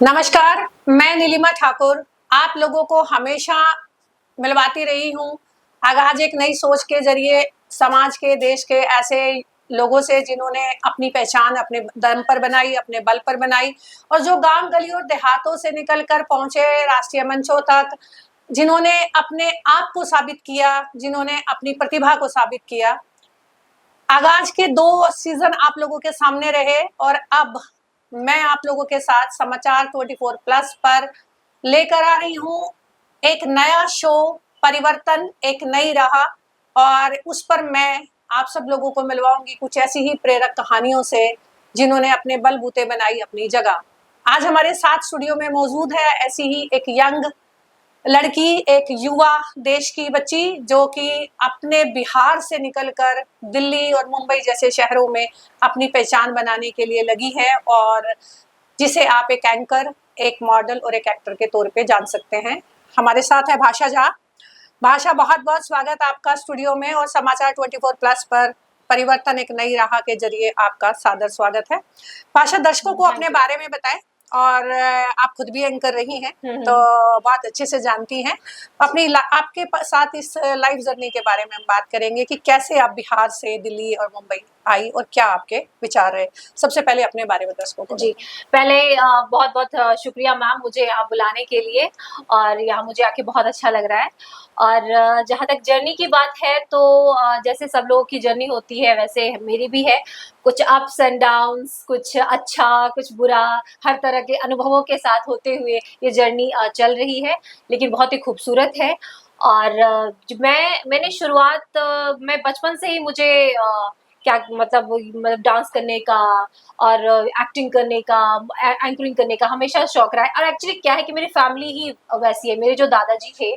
नमस्कार, मैं नीलिमा ठाकुर आप लोगों को हमेशा मिलवाती रही हूँ। आज एक नई सोच के जरिए समाज के, देश के ऐसे लोगों से जिन्होंने अपनी पहचान अपने दम पर बनाई, अपने बल पर बनाई और जो गांव गली और देहातों से निकल कर पहुंचे राष्ट्रीय मंचों तक, जिन्होंने अपने आप को साबित किया, जिन्होंने अपनी प्रतिभा को साबित किया। आगाज के 2 सीजन आप लोगों के सामने रहे और अब मैं आप लोगों के साथ समाचार 24 प्लस पर लेकर आ रही हूँ एक नया शो, परिवर्तन, एक नई राह। और उस पर मैं आप सब लोगों को मिलवाऊंगी कुछ ऐसी ही प्रेरक कहानियों से जिन्होंने अपने बलबूते बनाई अपनी जगह। आज हमारे साथ स्टूडियो में मौजूद है ऐसी ही एक यंग लड़की, एक युवा देश की बच्ची जो कि अपने बिहार से निकलकर दिल्ली और मुंबई जैसे शहरों में अपनी पहचान बनाने के लिए लगी है और जिसे आप एक एंकर, एक मॉडल और एक एक्टर के तौर पे जान सकते हैं। हमारे साथ है भाषा झा। भाषा, बहुत बहुत स्वागत आपका स्टूडियो में और समाचार 24 प्लस पर परिवर्तन एक नई राह के जरिए आपका सादर स्वागत है। भाषा, दर्शकों को अपने बारे में बताएं और आप खुद भी एंकर रही हैं तो बहुत अच्छे से जानती हैं। आपके साथ इस लाइफ जर्नी के बारे में हम बात करेंगे कि कैसे आप बिहार से दिल्ली और मुंबई आई और क्या आपके विचार रहे। सबसे पहले अपने बारे में दर्शकों को। जी, पहले बहुत बहुत शुक्रिया मैम मुझे यहाँ बुलाने के लिए और यहाँ मुझे आके बहुत अच्छा लग रहा है। और जहाँ तक जर्नी की बात है तो जैसे सब लोगों की जर्नी होती है वैसे मेरी भी है। कुछ अप्स एंड डाउन्स, कुछ अच्छा, कुछ बुरा, हर तरह के अनुभवों के साथ होते हुए ये जर्नी चल रही है, लेकिन बहुत ही खूबसूरत है। और मैंने शुरुआत मैं बचपन से ही मुझे क्या मतलब डांस करने का और एक्टिंग करने का, एंकरिंग करने का हमेशा शौक रहा है। और एक्चुअली क्या है कि मेरी फैमिली ही वैसी है। मेरे जो दादाजी थे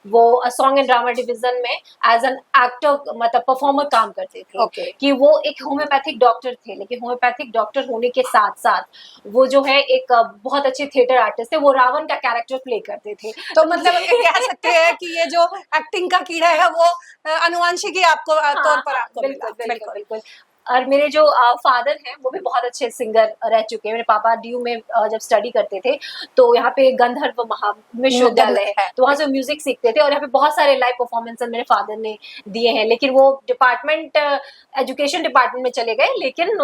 वो सॉन्ग एंड ड्रामा डिवीजन में एज एन एक्टर मतलब परफॉर्मर काम करते थे। कि वो एक होम्योपैथिक डॉक्टर थे, लेकिन होम्योपैथिक डॉक्टर होने के साथ साथ वो जो है एक बहुत अच्छे थिएटर आर्टिस्ट थे। वो रावण का कैरेक्टर प्ले करते थे। तो मतलब ये कह सकते हैं कि ये जो एक्टिंग का कीड़ा है वो अनुवांशिकी आपको तौर पर आपको बिल्कुल बिल्कुल बिल्कुल। और मेरे जो फादर हैं वो भी बहुत अच्छे सिंगर रह चुके हैं। मेरे पापा डीयू में जब स्टडी करते थे तो यहाँ पे गंधर्व विश्वविद्यालय है, तो वहाँ से म्यूजिक सीखते थे और यहाँ पे बहुत सारे लाइव परफॉर्मेंस मेरे फादर ने दिए हैं। लेकिन वो डिपार्टमेंट एजुकेशन डिपार्टमेंट में चले गए, लेकिन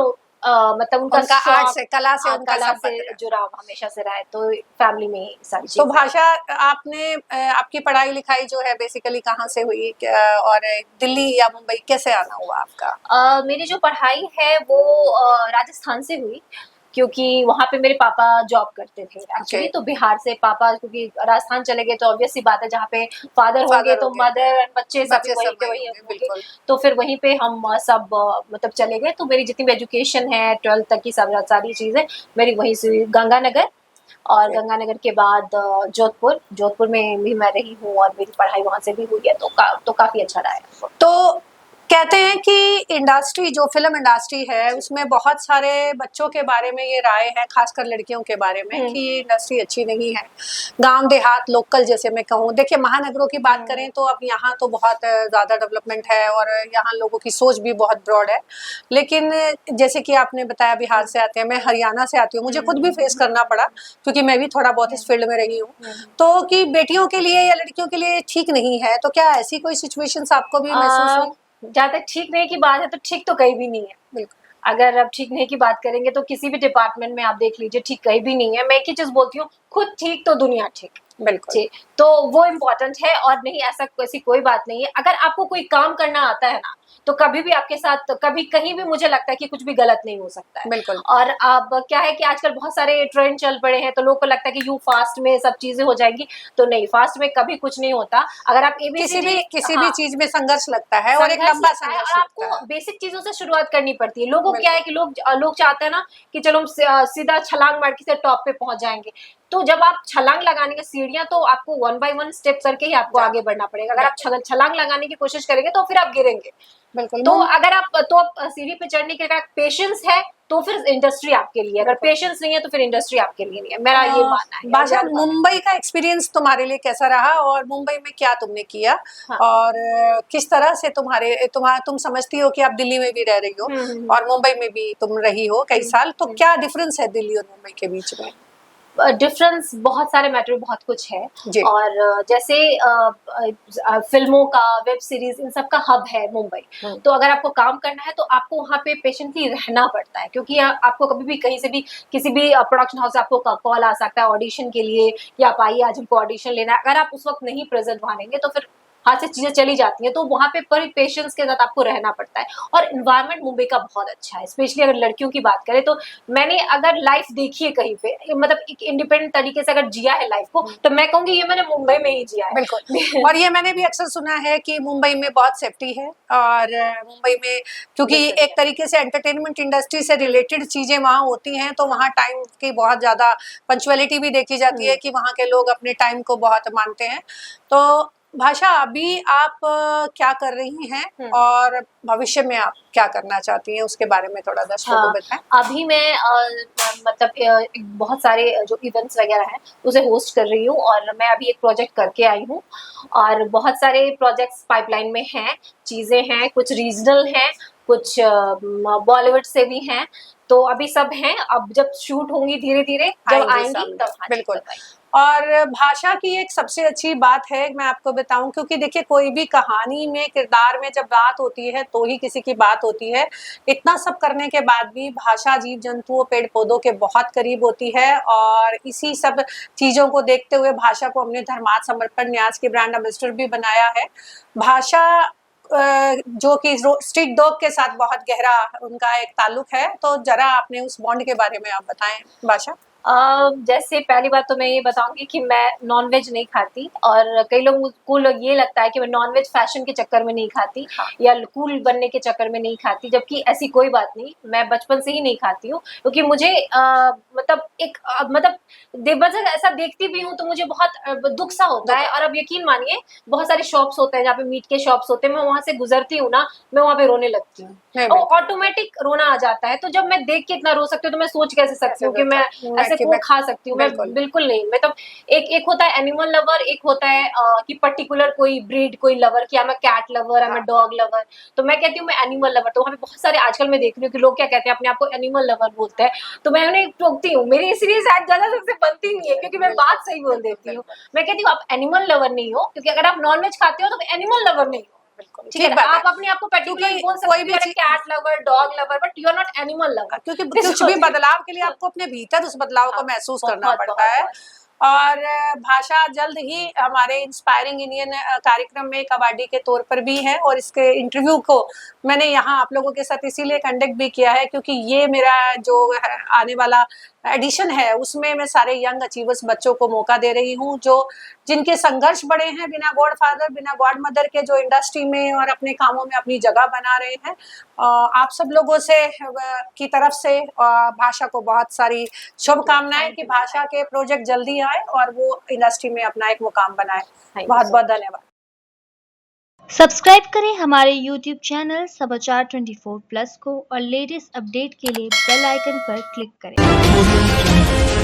मतलब उनका आर्ट से, कला से, कला से जुड़ाव हमेशा से रहा है। तो फैमिली में सारी चीजें। तो भाषा, आपने आपकी पढ़ाई लिखाई जो है बेसिकली कहाँ से हुई और दिल्ली या मुंबई कैसे आना हुआ आपका? मेरी जो पढ़ाई है वो राजस्थान से हुई, क्योंकि वहाँ पे मेरे पापा जॉब करते थे एक्चुअली। तो बिहार से पापा क्योंकि राजस्थान चले गए तो ऑब्वियस सी बात है, जहाँ पे फादर होंगे तो मदर एंड बच्चे सब वहीं पे होंगे। तो फिर वहीं पे हम सब मतलब चले गए। तो मेरी जितनी भी एजुकेशन है 12th तक की सब सारी चीजें मेरी वहीं से हुई, गंगानगर। और गंगानगर के बाद जोधपुर में भी मैं रही हूँ और मेरी पढ़ाई वहां से भी हुई है। तो काफी अच्छा रहा है। तो कहते हैं कि इंडस्ट्री, जो फिल्म इंडस्ट्री है उसमें बहुत सारे बच्चों के बारे में ये राय है, खासकर लड़कियों के बारे में, कि ये इंडस्ट्री अच्छी नहीं है। गांव देहात, लोकल जैसे मैं कहूँ, देखिए महानगरों की बात करें तो अब यहाँ तो बहुत ज़्यादा डेवलपमेंट है और यहाँ लोगों की सोच भी बहुत ब्रॉड है। लेकिन जैसे कि आपने बताया बिहार से आते हैं, मैं हरियाणा से आती हूँ, मुझे खुद भी फेस करना पड़ा क्योंकि मैं भी थोड़ा बहुत इस फील्ड में रही हूँ। तो कि बेटियों के लिए या लड़कियों के लिए ठीक नहीं है, तो क्या ऐसी कोई सिचुएशंस आपको भी महसूस हुई? जहाँ तक ठीक नहीं की बात है तो ठीक तो कहीं भी नहीं है। बिल्कुल। अगर अब ठीक नहीं की बात करेंगे तो किसी भी डिपार्टमेंट में आप देख लीजिए, ठीक कहीं भी नहीं है। मैं एक ही चीज बोलती हूँ, खुद ठीक तो दुनिया ठीक। बिल्कुल। तो वो इम्पोर्टेंट है और नहीं ऐसी कोई बात नहीं है। अगर आपको कोई काम करना आता है ना तो कभी भी आपके साथ कभी कहीं भी मुझे लगता है कि कुछ भी गलत नहीं हो सकता है। बिल्कुल। और अब क्या है कि आजकल बहुत सारे ट्रेंड चल पड़े हैं तो लोगों को लगता है कि यूं फास्ट में सब चीजें हो जाएंगी, तो नहीं, फास्ट में कभी कुछ नहीं होता। अगर आप किसी भी चीज में संघर्ष लगता है और एक लंबा संघर्ष लगता है। आपको बेसिक चीजों से शुरुआत करनी पड़ती है। लोगों क्या है कि लोग चाहते हैं ना कि चलो हम सीधा छलांग मार के टॉप पे पहुंच जाएंगे। तो जब आप छलांग लगाने की सीढ़ियां, तो आपको 1 by 1 स्टेप करके ही आपको आगे बढ़ना पड़ेगा। अगर आप छलांग लगाने की कोशिश करेंगे तो फिर आप गिरेंगे। बिल्कुल। तो अगर आप सीढ़ी पे चढ़ने के बाद पेशेंस है तो फिर इंडस्ट्री आपके लिए, अगर पेशेंस नहीं है तो फिर इंडस्ट्री आपके लिए नहीं है। मेरा ये मानना है। बादशाह, मुंबई का एक्सपीरियंस तुम्हारे लिए कैसा रहा और मुंबई में क्या तुमने किया? हाँ। और किस तरह से तुम समझती हो कि आप दिल्ली में भी रह रही हो और मुंबई में भी तुम रही हो कई साल, तो क्या डिफरेंस है दिल्ली और मुंबई के बीच में? डिफरेंस बहुत सारे मैटर बहुत कुछ है। जी। और जैसे फिल्मों का, वेब सीरीज, इन सब का हब है मुंबई। तो अगर आपको काम करना है तो आपको वहाँ पे पेशेंटली रहना पड़ता है, क्योंकि आपको कभी भी कहीं से भी किसी भी प्रोडक्शन हाउस से आपको कॉल आ सकता है ऑडिशन के लिए कि आप आइए आज हमको ऑडिशन लेना है। अगर आप उस वक्त नहीं प्रेजेंट वहाँ रहेंगे तो फिर हाथ से चीजें चली जाती हैं। तो वहाँ पे बड़ी पेशेंस के साथ आपको रहना पड़ता है। और इन्वायरमेंट मुंबई का बहुत अच्छा है, स्पेशली अगर लड़कियों की बात करें तो मैंने अगर लाइफ देखी है कहीं पे, मतलब एक इंडिपेंडेंट तरीके से अगर जिया है लाइफ को, तो मैं कहूंगी ये मैंने मुंबई में ही जिया है। बिल्कुल। और ये मैंने भी अक्सर सुना है कि मुंबई में बहुत सेफ्टी है, और मुंबई में क्योंकि एक तरीके से एंटरटेनमेंट इंडस्ट्री से रिलेटेड चीजें वहाँ होती हैं, तो वहाँ टाइम की बहुत ज्यादा पंक्चुअलिटी भी देखी जाती है कि वहाँ के लोग अपने टाइम को बहुत मानते हैं। तो भाषा, अभी आप क्या कर रही हैं और भविष्य में आप क्या करना चाहती हैं, उसके बारे में थोड़ा दर्शकों को बताएं। अभी मैं मतलब बहुत सारे जो इवेंट्स वगैरह हैं उसे होस्ट कर रही हूँ, और मैं अभी एक प्रोजेक्ट करके आई हूँ, और बहुत सारे प्रोजेक्ट्स पाइपलाइन में हैं, चीज़ें हैं, कुछ रीजनल हैं, कुछ बॉलीवुड से भी हैं। तो अभी सब हैं, अब जब शूट होंगी धीरे धीरे जब आएंगी तब। बिल्कुल। और भाषा की एक सबसे अच्छी बात है, मैं आपको बताऊं, क्योंकि देखिए कोई भी कहानी में, किरदार में जब बात होती है तो ही किसी की बात होती है। इतना सब करने के बाद भी भाषा जीव जंतुओं, पेड़ पौधों के बहुत करीब होती है, और इसी सब चीज़ों को देखते हुए भाषा को हमने धर्मार्थ समर्पण न्यास की ब्रांड एम्बेसडर भी बनाया है। भाषा जो कि स्ट्रीट डॉग के साथ बहुत गहरा उनका एक ताल्लुक है, तो जरा आपने उस बॉन्ड के बारे में आप बताएं भाषा। जैसे पहली बात तो मैं ये बताऊंगी कि मैं नॉनवेज नहीं खाती, और कई लोग को ये लगता है कि मैं नॉनवेज फैशन के चक्कर में नहीं खाती या कूल बनने के चक्कर में नहीं खाती, जबकि ऐसी कोई बात नहीं। मैं बचपन से ही नहीं खाती हूँ, क्योंकि मुझे मतलब एक मतलब बेवजह ऐसा देखती भी हूँ तो मुझे बहुत दुख सा होता है। और अब यकीन मानिए बहुत सारे शॉप्स होते हैं जहाँ पे मीट के शॉप्स होते हैं, मैं वहां से गुजरती हूँ ना, मैं वहां पे रोने लगती हूँ, और ऑटोमेटिक रोना आ जाता है। तो जब मैं देख के इतना रो सकती हूँ तो मैं सोच कैसे सकती हूँ कि मैं ऐसे को खा सकती हूँ। मैं बिल्कुल नहीं। मतलब एक होता है एनिमल लवर, एक होता है कि पर्टिकुलर कोई ब्रीड, कोई लवर, कि मैं कैट लवर, मैं डॉग लवर। तो मैं कहती हूँ मैं एनिमल लवर। तो वहाँ पे बहुत सारे आजकल मैं देख रही हूँ कि लोग क्या कहते हैं, अपने आप को एनिमल लवर बोलते हैं। तो मैं उन्हें टोकती हूँ, मेरी इसलिए शायद ज्यादा सबसे बनती नहीं है, क्योंकि मैं बात सही बोल देती हूँ। मैं कहती हूँ आप एनिमल लवर नहीं हो, क्योंकि अगर आप नॉनवेज खाते हो तो एनिमल लवर नहीं हो। ठीक है, आप अपने आप को पर्टिकुलर बोल सकते हो cat lover, dog lover, but you are not animal lover, क्योंकि कुछ भी बदलाव के लिए आपको अपने भीतर उस बदलाव को महसूस करना पड़ता है। और भाषा जल्द ही हमारे इंस्पायरिंग इंडियन कार्यक्रम में कबड्डी के तौर पर भी है, और इसके इंटरव्यू को मैंने यहाँ आप लोगों के साथ इसीलिए कंडक्ट भी किया है क्योंकि ये मेरा जो आने वाला एडिशन है उसमें मैं सारे यंग अचीवर्स बच्चों को मौका दे रही हूँ, जो जिनके संघर्ष बड़े हैं, बिना गॉड फादर, बिना गॉड मदर के, जो इंडस्ट्री में और अपने कामों में अपनी जगह बना रहे हैं। आप सब लोगों से की तरफ से भाषा को बहुत सारी शुभकामनाएं कि भाषा के प्रोजेक्ट जल्दी आए और वो इंडस्ट्री में अपना एक मुकाम बनाए। बहुत बहुत धन्यवाद। सब्सक्राइब करें हमारे YouTube चैनल समाचार 24+ को, और लेटेस्ट अपडेट के लिए बेल आइकन पर क्लिक करें।